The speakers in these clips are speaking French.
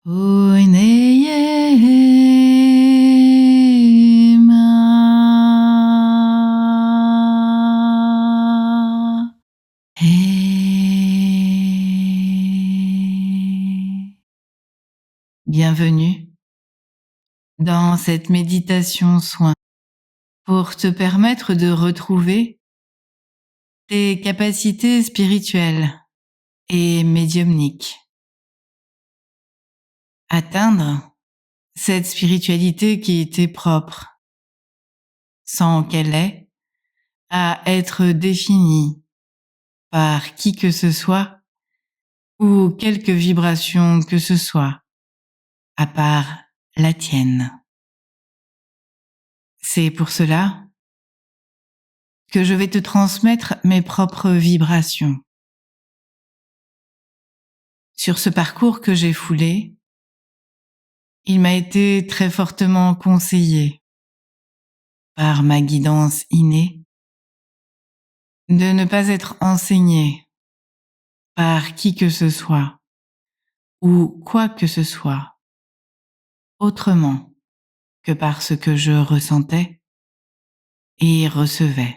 Oineyema. Bienvenue dans cette méditation soin pour te permettre de retrouver tes capacités spirituelles et médiumniques. Atteindre cette spiritualité qui t'est propre, sans qu'elle ait à être définie par qui que ce soit ou quelque vibration que ce soit, à part la tienne. C'est pour cela que je vais te transmettre mes propres vibrations. Sur ce parcours que j'ai foulé, il m'a été très fortement conseillé par ma guidance innée de ne pas être enseigné par qui que ce soit ou quoi que ce soit autrement que par ce que je ressentais et recevais.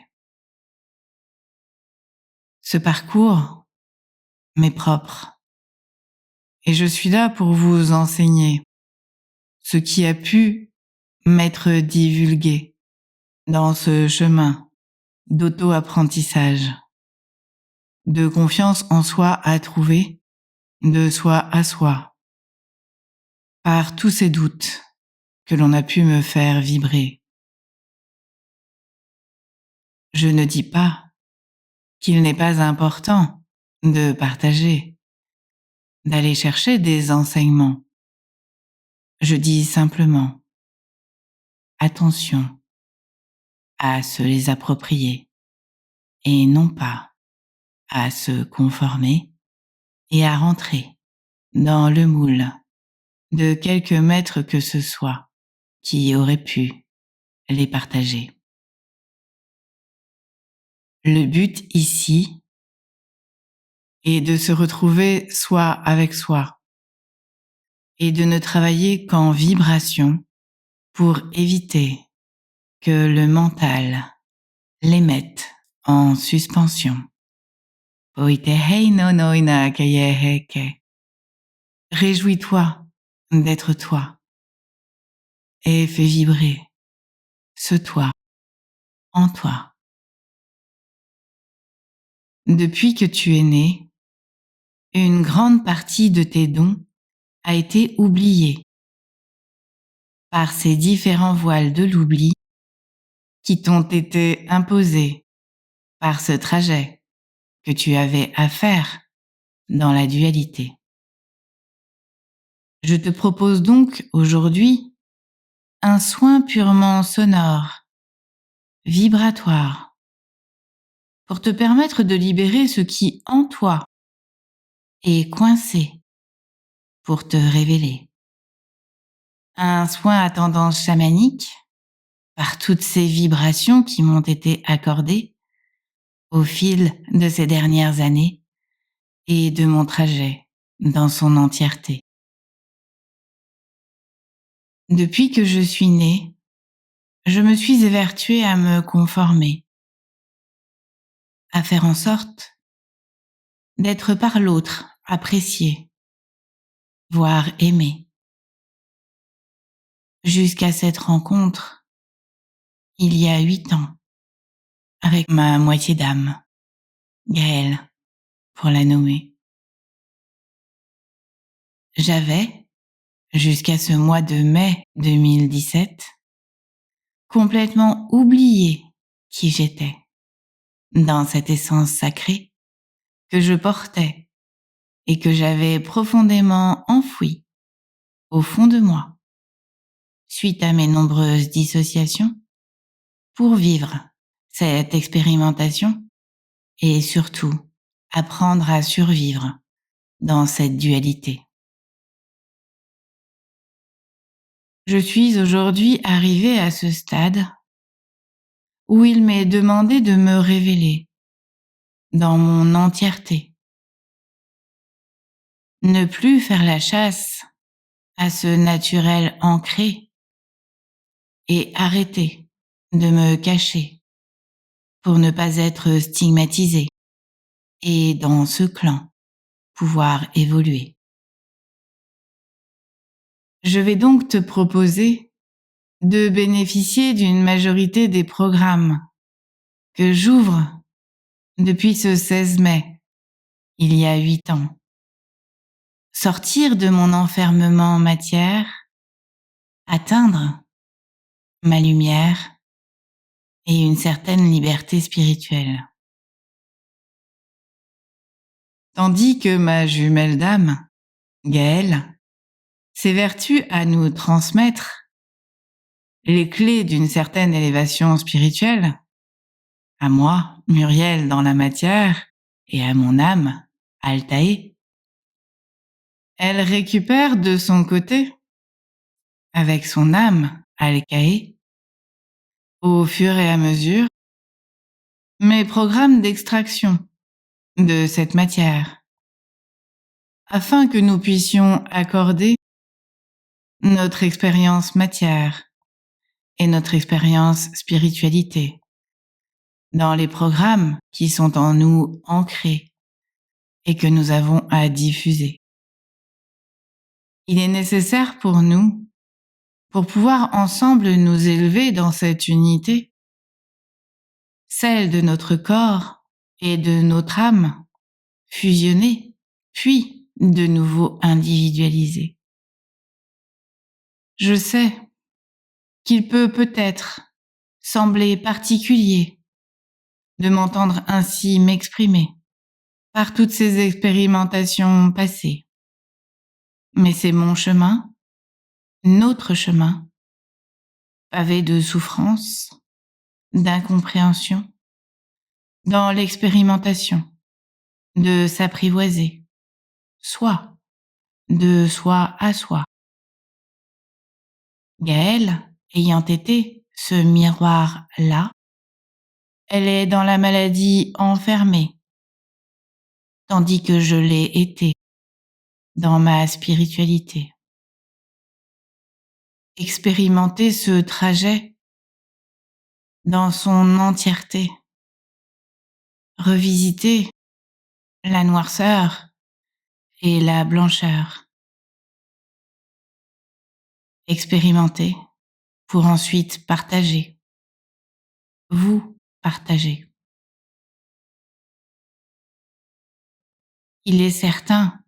Ce parcours m'est propre et je suis là pour vous enseigner ce qui a pu m'être divulgué dans ce chemin d'auto-apprentissage, de confiance en soi à trouver, de soi à soi, par tous ces doutes que l'on a pu me faire vibrer. Je ne dis pas qu'il n'est pas important de partager, d'aller chercher des enseignements. Je dis simplement, attention à se les approprier et non pas à se conformer et à rentrer dans le moule de quelque maître que ce soit qui aurait pu les partager. Le but ici est de se retrouver soi avec soi et de ne travailler qu'en vibration pour éviter que le mental les mette en suspension. Réjouis-toi d'être toi et fais vibrer ce toi en toi. Depuis que tu es né, une grande partie de tes dons a été oubliée par ces différents voiles de l'oubli qui t'ont été imposés par ce trajet que tu avais à faire dans la dualité. Je te propose donc aujourd'hui un soin purement sonore, vibratoire, pour te permettre de libérer ce qui en toi est coincé pour te révéler. Un soin à tendance chamanique par toutes ces vibrations qui m'ont été accordées au fil de ces dernières années et de mon trajet dans son entièreté. Depuis que je suis née, je me suis évertuée à me conformer, à faire en sorte d'être par l'autre appréciée, voire aimée. Jusqu'à cette rencontre, il y a 8 ans, avec ma moitié d'âme, Gaëlle, pour la nommer. J'avais, jusqu'à ce mois de mai 2017, complètement oublié qui j'étais, dans cette essence sacrée que je portais et que j'avais profondément enfouie au fond de moi, suite à mes nombreuses dissociations, pour vivre cette expérimentation et surtout apprendre à survivre dans cette dualité. Je suis aujourd'hui arrivée à ce stade où il m'est demandé de me révéler dans mon entièreté. Ne plus faire la chasse à ce naturel ancré et arrêter de me cacher pour ne pas être stigmatisée et dans ce clan pouvoir évoluer. Je vais donc te proposer de bénéficier d'une majorité des programmes que j'ouvre depuis ce 16 mai, il y a 8 ans. Sortir de mon enfermement matière, atteindre ma lumière et une certaine liberté spirituelle. Tandis que ma jumelle d'âme, Gaëlle, s'évertue à nous transmettre les clés d'une certaine élévation spirituelle, à moi, Muriel dans la matière, et à mon âme, Altaï. Elle récupère de son côté, avec son âme, Alcaï, au fur et à mesure, mes programmes d'extraction de cette matière, afin que nous puissions accorder notre expérience matière et notre expérience spiritualité dans les programmes qui sont en nous ancrés et que nous avons à diffuser. Il est nécessaire pour nous, pour pouvoir ensemble nous élever dans cette unité, celle de notre corps et de notre âme, fusionnée, puis de nouveau individualisée. Je sais qu'il peut peut-être sembler particulier de m'entendre ainsi m'exprimer par toutes ces expérimentations passées. Mais c'est mon chemin, notre chemin, pavé de souffrance, d'incompréhension, dans l'expérimentation, de s'apprivoiser, soi, de soi à soi. Gaëlle, ayant été ce miroir-là, elle est dans la maladie enfermée, tandis que je l'ai été dans ma spiritualité. Expérimenter ce trajet dans son entièreté, revisiter la noirceur et la blancheur. Expérimenter pour ensuite partager. Vous partagez. Il est certain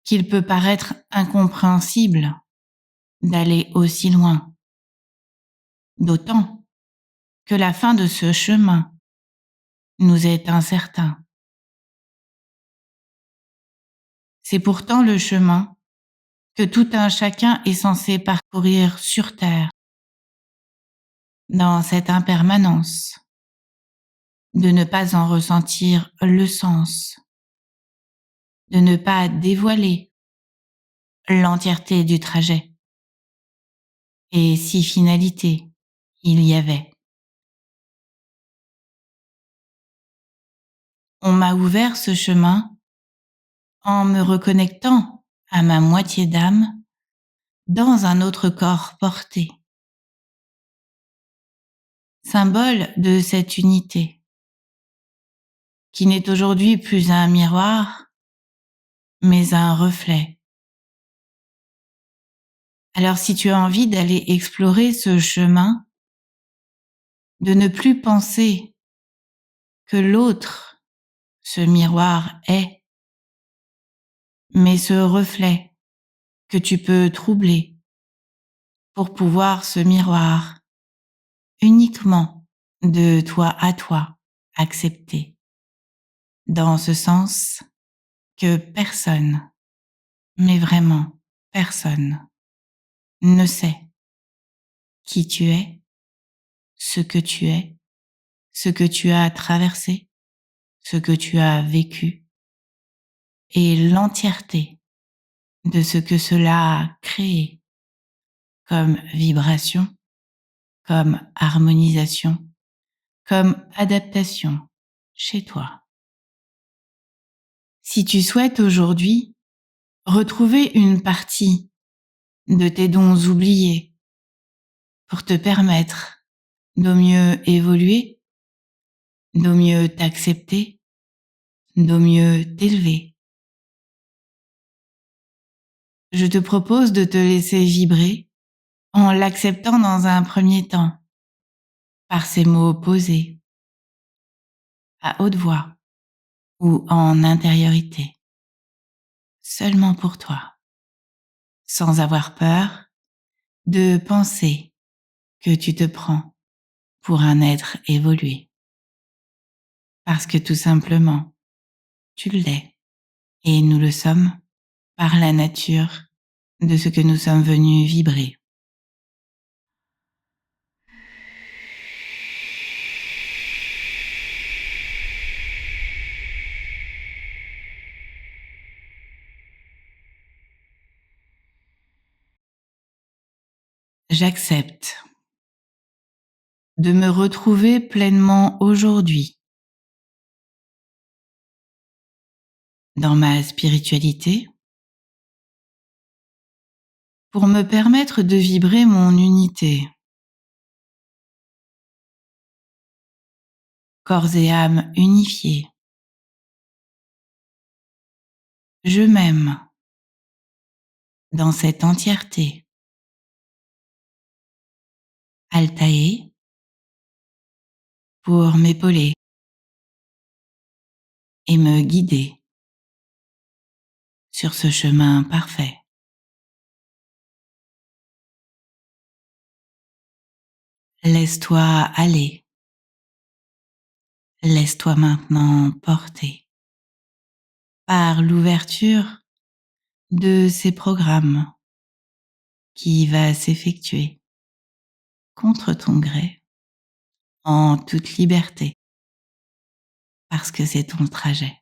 qu'il peut paraître incompréhensible d'aller aussi loin, d'autant que la fin de ce chemin nous est incertain. C'est pourtant le chemin que tout un chacun est censé parcourir sur Terre, dans cette impermanence, de ne pas en ressentir le sens, de ne pas dévoiler l'entièreté du trajet. Et si finalité il y avait. On m'a ouvert ce chemin en me reconnectant à ma moitié d'âme dans un autre corps porté. Symbole de cette unité, qui n'est aujourd'hui plus un miroir, mais un reflet. Alors si tu as envie d'aller explorer ce chemin, de ne plus penser que l'autre, ce miroir est, mais ce reflet que tu peux troubler pour pouvoir ce miroir uniquement de toi à toi accepter. Dans ce sens que personne, mais vraiment personne, ne sait qui tu es, ce que tu es, ce que tu as traversé, ce que tu as vécu, et l'entièreté de ce que cela a créé comme vibration, comme harmonisation, comme adaptation chez toi. Si tu souhaites aujourd'hui retrouver une partie de tes dons oubliés, pour te permettre de mieux évoluer, de mieux t'accepter, de mieux t'élever. Je te propose de te laisser vibrer en l'acceptant dans un premier temps, par ces mots posés, à haute voix ou en intériorité, seulement pour toi, sans avoir peur de penser que tu te prends pour un être évolué. Parce que tout simplement, tu l'es, et nous le sommes par la nature de ce que nous sommes venus vibrer. J'accepte de me retrouver pleinement aujourd'hui dans ma spiritualité pour me permettre de vibrer mon unité, corps et âme unifiés. Je m'aime dans cette entièreté. Altaïr pour m'épauler et me guider sur ce chemin parfait. Laisse-toi aller. Laisse-toi maintenant porter par l'ouverture de ces programmes qui va s'effectuer contre ton gré en toute liberté parce que c'est ton trajet.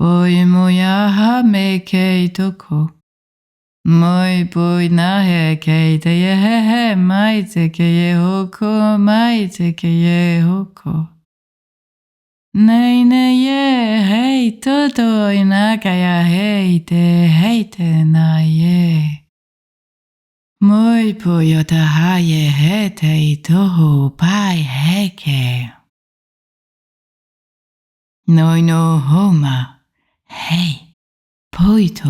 Poi moya ha me kei toko. Moi poi na he kei te ye he mai te ke ye hoko mai te ke ye hoko. Nei ne ye hei toto ina kaya hei te na ye. Moi poi o ta ha ye he te I toho pai heke. Noi no homa. Hei, poito,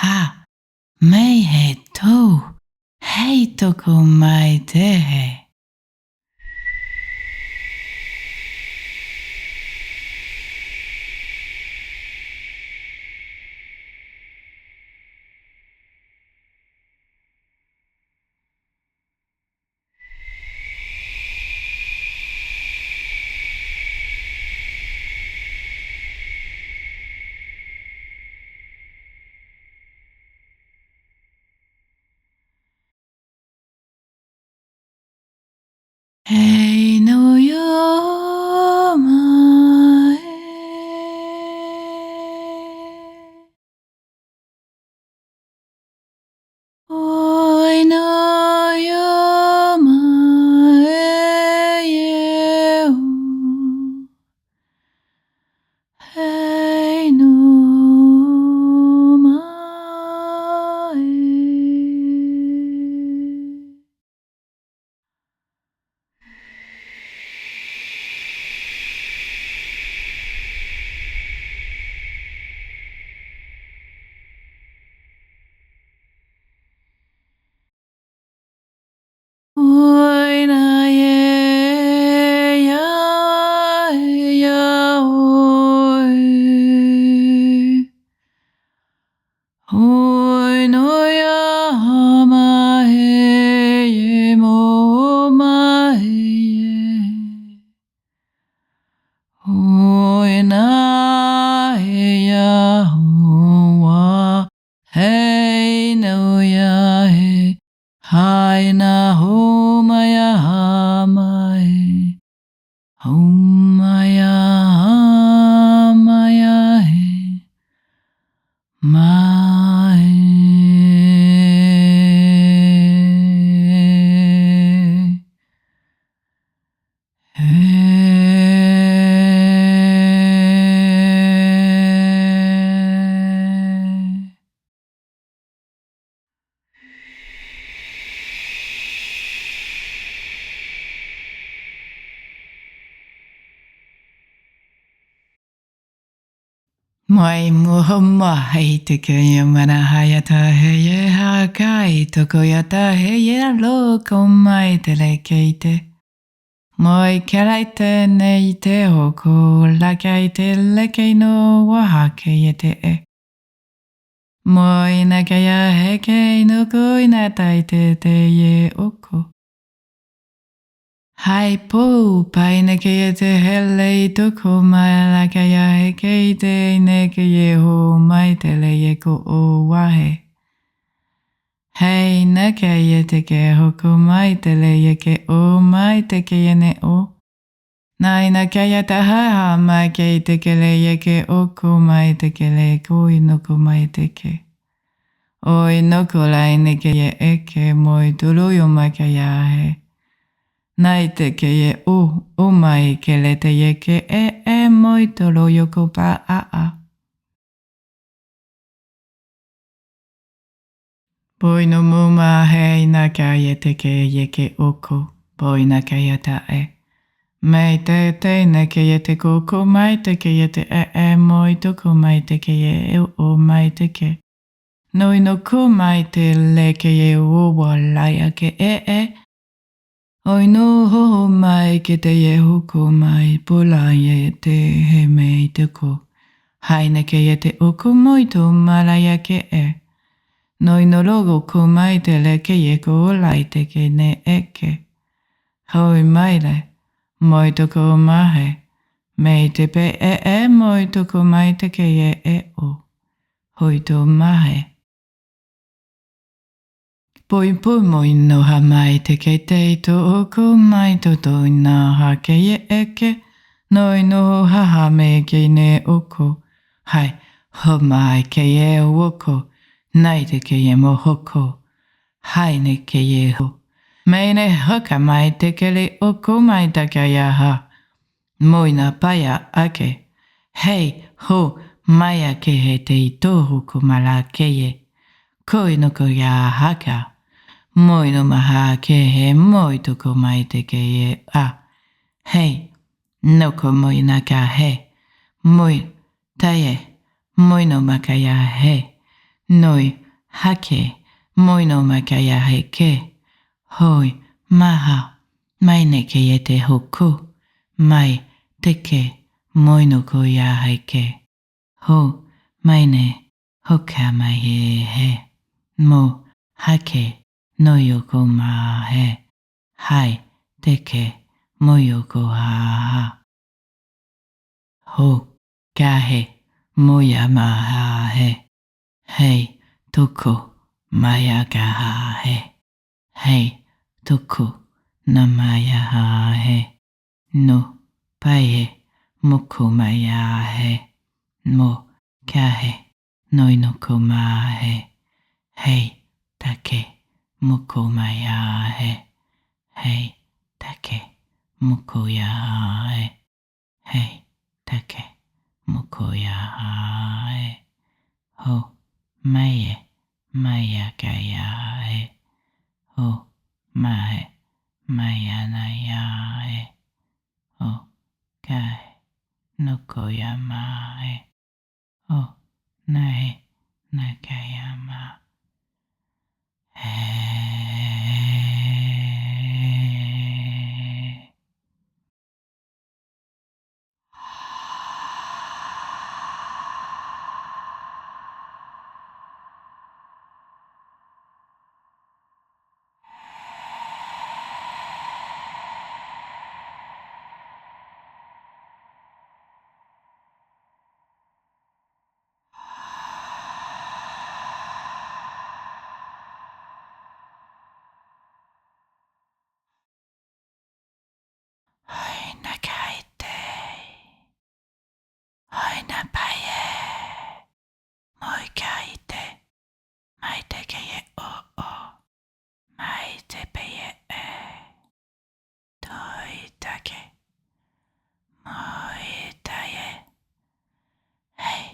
ha, mei he to, hei toko mai tehe. Hei no yo ma e. Oi no yo Haina homaya hamae. Homaya hamaya he. Mae. Moi muhumma heite ke mana hayata heye hakai tokoyata heye lo komai telekeite. Moi kelaite neite hoko lakaite lekeino wahake yete e. Moi nakaya heke no koina taite te ye oko. Hai po paine ke te hele toko mai la kaya he ke te ne ke ye ho mai te le ye ko o wahe. Hei na ke ye te ke hoko mai te le ye ke o mai te ke ye ne o. Nai na kaya taha ha mai ke te ke le ye ke o ko mai te ke le ko inoko mai te ke. O inoko lai ne ke ye eke moi tulu yo mai kaya he. Nai te ke ye o mai ke le te ye ke e moi tolo yoko pa a. Poi no muma hei na ka ye te ke ye ke oko, poi na ka ye ta e. Mei te na ke ye te koko mai te ke ye te moi toko mai te ke ye o mai te ke. Noi no ko mai te le ke ye o walaya ke e. Oi no hoho mai ke te ye hoko mai pola ye te he mei te ko. Haina ke ye te oko moito malaya ke e. Noi no logo ko mai te le ke ye ko lai te ke ne eke. Hoi mai le, moito ko mahe. Mei te pe moito ko mai te ke ye e o. Hoi to mahe. Poi moi no ha mai te ke te to oko mai to toina ha ke ye eke. Noi no ha me ke ne oko. Hai, ho mai ke ye oko. Nai te ke ye mo hoko. Hai ne ke ye ho. Mei ne haka mai te ke le oko mai ta ka ya ha. Moina paya ake. Hei, ho, maia ke he te i tohu kumala ke ye. Koi no ko ya haka. Moi no maha ke he moi toko mai te ke ye a. Hei, no ko moi na ka he. Moi, taie, moi no maka ya he. Noi, hake, moi no maka ya he ke. Hoi, maha, mai ne ke ye te hoku. Mai, te ke, moi no ko ya he ke. Ho, mai ne, hoka mai he. Mo, hake, no yoko ma he. Hai, te ke, mo yoko ha. Ho, ka he, mo ya ma ha he. Hei, toko, maya ka ha he. Hei, toko, na maya ha he. No, pae, moko maya he. Mo, ka he, noi no ko ma he. Hei, take, moko maya he. Hei, take, moko ya he. Hei, take, moko ya he. Ho, maie, maya ka ya he. Ho, mae, maya na ya he. Ho, kai, noko ya ma he. Ho, nae, nakayama. keye o o. Mai te peye e. Toi take. Moi taye. Hey.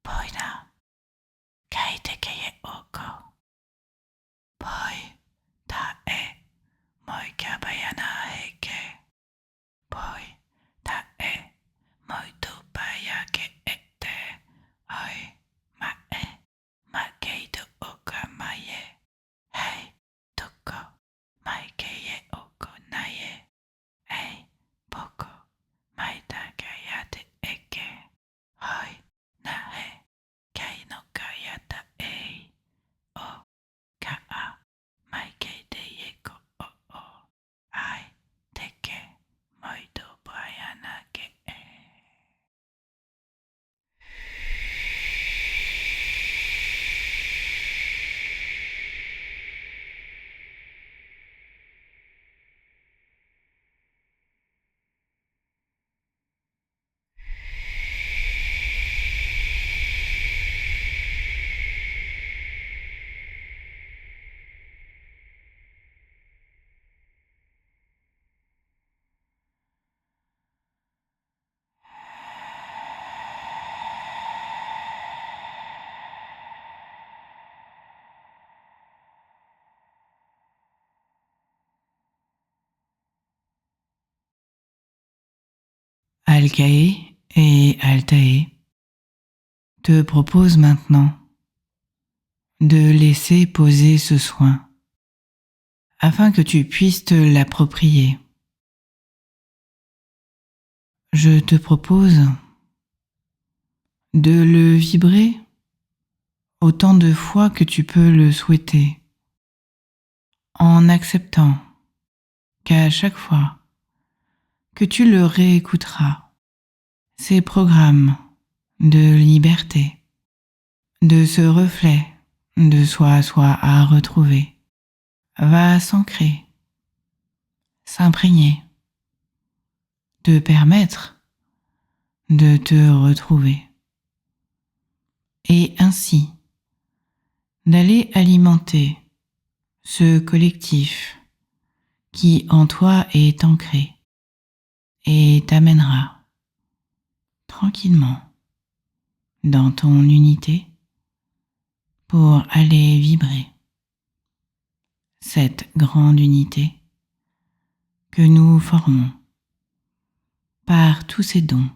Poina. Kai te keye oko. Poi ta e. Moi kabayana heke. Poi ta e. Moi tupaya ke ete. Oi ma e. Ma keido oka maye. Hey. Toko. Mai keye oko naye. Hey. Poko. Mai takayate eke. Hoi na he. Kai no kayata e. O ka a. Mai kei de yeko o o. Ai teke. Moi do bayana ke e. Alcae et Altae te proposent maintenant de laisser poser ce soin afin que tu puisses te l'approprier. Je te propose de le vibrer autant de fois que tu peux le souhaiter, en acceptant qu'à chaque fois que tu le réécouteras, ces programmes de liberté, de ce reflet de soi à soi à retrouver, va s'ancrer, s'imprégner, te permettre de te retrouver et ainsi d'aller alimenter ce collectif qui en toi est ancré et t'amènera tranquillement dans ton unité pour aller vibrer cette grande unité que nous formons par tous ces dons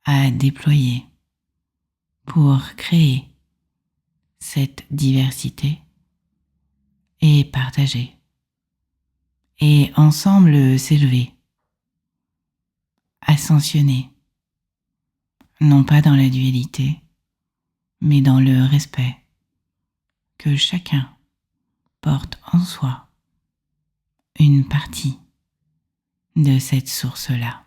à déployer pour créer cette diversité et partager et ensemble s'élever, ascensionner, non pas dans la dualité, mais dans le respect que chacun porte en soi une partie de cette source-là.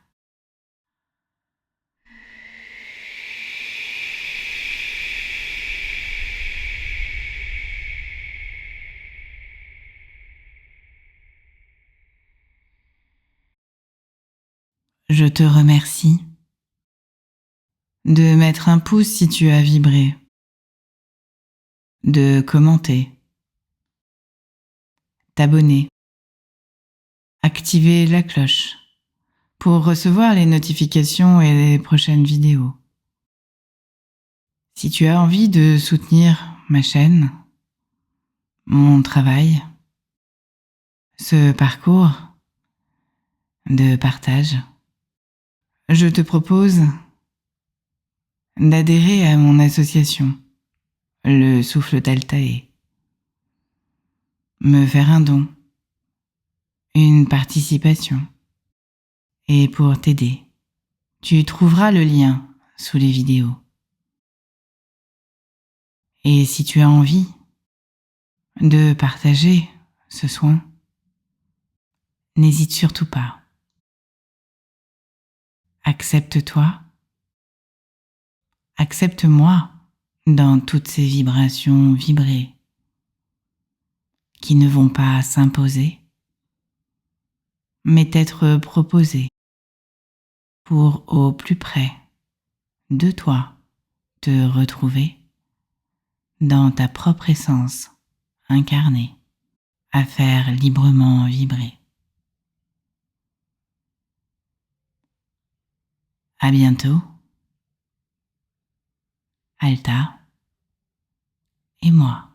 Je te remercie de mettre un pouce si tu as vibré, de commenter, t'abonner, activer la cloche pour recevoir les notifications et les prochaines vidéos. Si tu as envie de soutenir ma chaîne, mon travail, ce parcours de partage, je te propose d'adhérer à mon association, le Souffle d'Altae, me faire un don, une participation, et pour t'aider, tu trouveras le lien sous les vidéos. Et si tu as envie de partager ce soin, n'hésite surtout pas. Accepte-toi, accepte-moi dans toutes ces vibrations vibrées qui ne vont pas s'imposer, mais être proposées pour au plus près de toi te retrouver dans ta propre essence incarnée, à faire librement vibrer. À bientôt, Alta et moi.